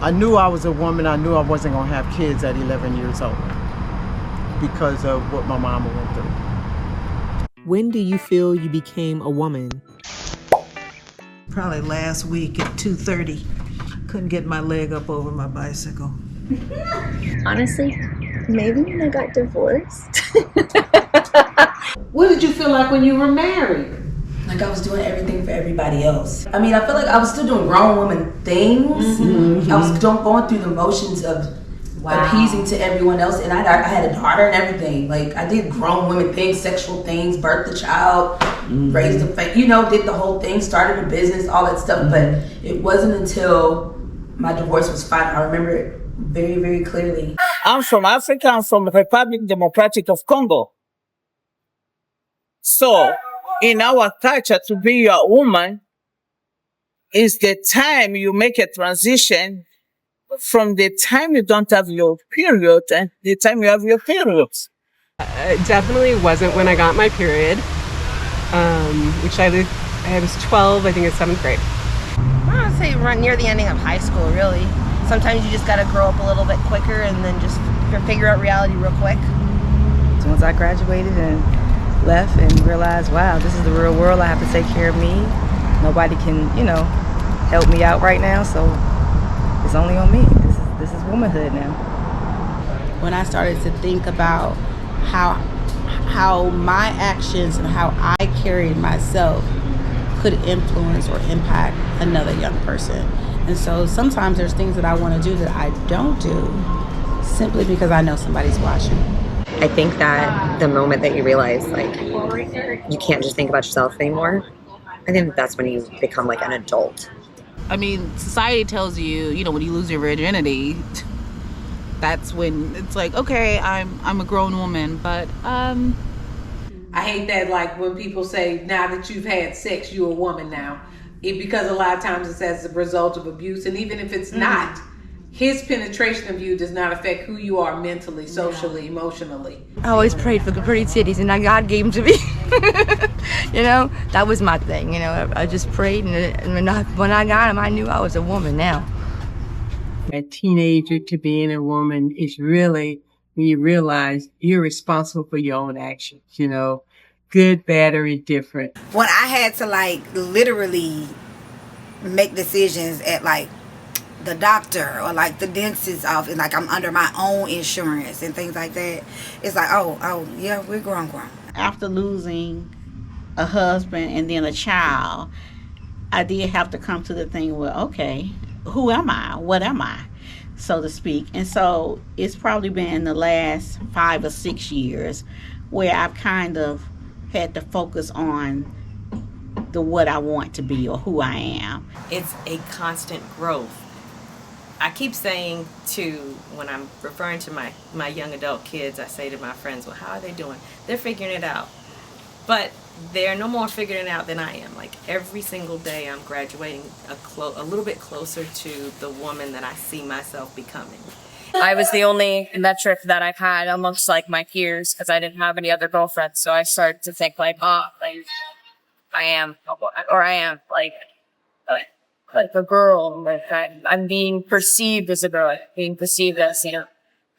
I knew I was a woman. I knew I wasn't going to have kids at 11 years old because of what my mama went through. When do you feel you became a woman? Probably last week at 2:30. Couldn't get my leg up over my bicycle. Honestly, maybe when I got divorced. What did you feel like when you were married? Like I was doing everything for everybody else. I mean, I feel like I was still doing grown woman things. Mm-hmm. I was going through the motions of appeasing to everyone else, and I had a daughter and everything. Like I did grown women things, sexual things, birthed a child, raised a did the whole thing, started a business, all that stuff. But it wasn't until my divorce was final. I remember it very, very clearly. I'm from Africa. I'm from the Republic Democratic of Congo. So, in our culture, to be a woman is the time you make a transition from the time you don't have your period and the time you have your periods. It definitely wasn't when I got my period, which I was 12, I think in 7th grade. I would say right near the ending of high school, really. Sometimes you just got to grow up a little bit quicker and then just figure out reality real quick. So once I graduated and left and realized, wow, this is the real world. I have to take care of me. Nobody can, help me out right now, so it's only on me. This is womanhood now. When I started to think about how my actions and how I carried myself could influence or impact another young person. And so sometimes there's things that I want to do that I don't do simply because I know somebody's watching. I think that the moment that you realize, you can't just think about yourself anymore, I think that's when you become an adult. I mean, society tells you, when you lose your virginity, that's when it's okay, I'm a grown woman, but I hate that when people say now that you've had sex, you're a woman now. Because a lot of times it's as a result of abuse, and even if it's not, his penetration of you does not affect who you are mentally, socially, emotionally. I always prayed for the pretty titties, and God gave them to me. That was my thing. I just prayed, and when I got them, I knew I was a woman now. A teenager to being a woman is really when you realize you're responsible for your own actions, good, bad, or indifferent. When I had to literally make decisions at the doctor or the dentist's office, I'm under my own insurance and things like that, it's oh yeah, we're grown. After losing a husband and then a child, I did have to come to the thing okay, who am I? What am I? So to speak. And so it's probably been the last 5 or 6 years where I've kind of had to focus on the what I want to be or who I am. It's a constant growth. I keep saying when I'm referring to my young adult kids, I say to my friends, well, how are they doing? They're figuring it out. But they're no more figuring it out than I am. Every single day I'm graduating a little bit closer to the woman that I see myself becoming. I was the only metric that I've had amongst my peers because I didn't have any other girlfriends. So I started to think I am a girl. I'm being perceived as a girl, being perceived as,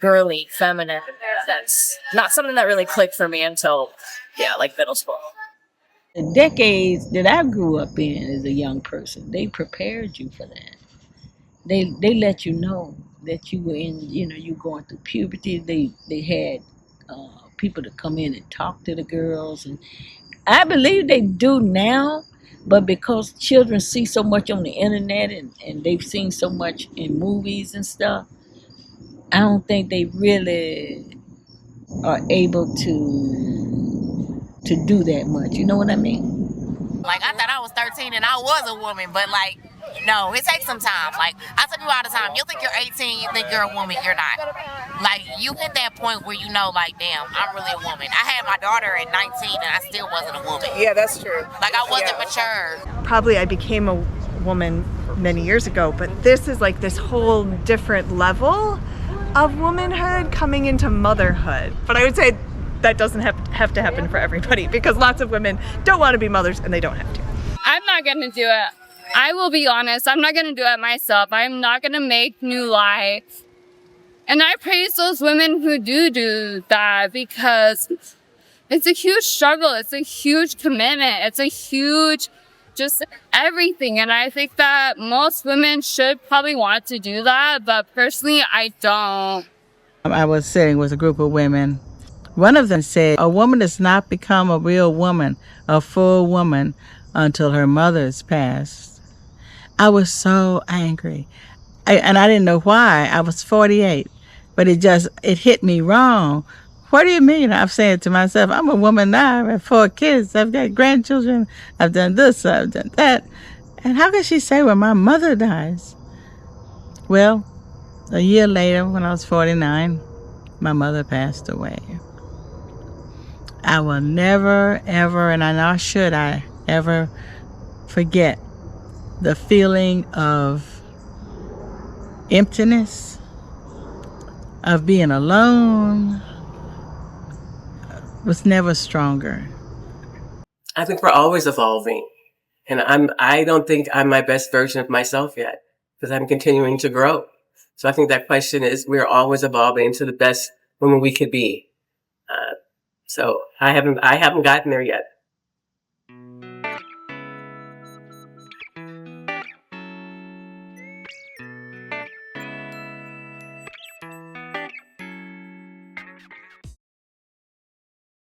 girly, feminine. That's not something that really clicked for me until, middle school. The decades that I grew up in as a young person, they prepared you for that. They let you know that you were you going through puberty. They had people to come in and talk to the girls, and I believe they do now, but because children see so much on the internet and they've seen so much in movies and stuff, I don't think they really are able to do that much. You know what I mean? I thought I was 13 and I was a woman, but no, it takes some time. I tell people all the time, you think you're 18, you think you're a woman, you're not. You hit that point where damn, I'm really a woman. I had my daughter at 19 and I still wasn't a woman. Yeah, that's true. I wasn't mature. Probably I became a woman many years ago, but this is this whole different level of womanhood coming into motherhood. But I would say that doesn't have to happen for everybody because lots of women don't want to be mothers and they don't have to. I'm not going to do it I will be honest, I'm not going to do it myself. I'm not going to make new life. And I praise those women who do that, because it's a huge struggle. It's a huge commitment. It's a huge just everything. And I think that most women should probably want to do that, but personally, I don't. I was sitting with a group of women. One of them said, a woman does not become a real woman, a full woman, until her mother's passed. I was so angry. And I didn't know why. I was 48, but it hit me wrong. What do you mean? I'm saying to myself, I'm a woman now. I have 4 kids. I've got grandchildren. I've done this. I've done that. And how can she say when my mother dies? Well, a year later, when I was 49, my mother passed away. I will never, ever, and I know should I ever forget the feeling of emptiness, of being alone, was never stronger. I think we're always evolving. And I don't think I'm my best version of myself yet, because I'm continuing to grow. So I think that question is, we're always evolving into the best woman we could be. So I haven't gotten there yet.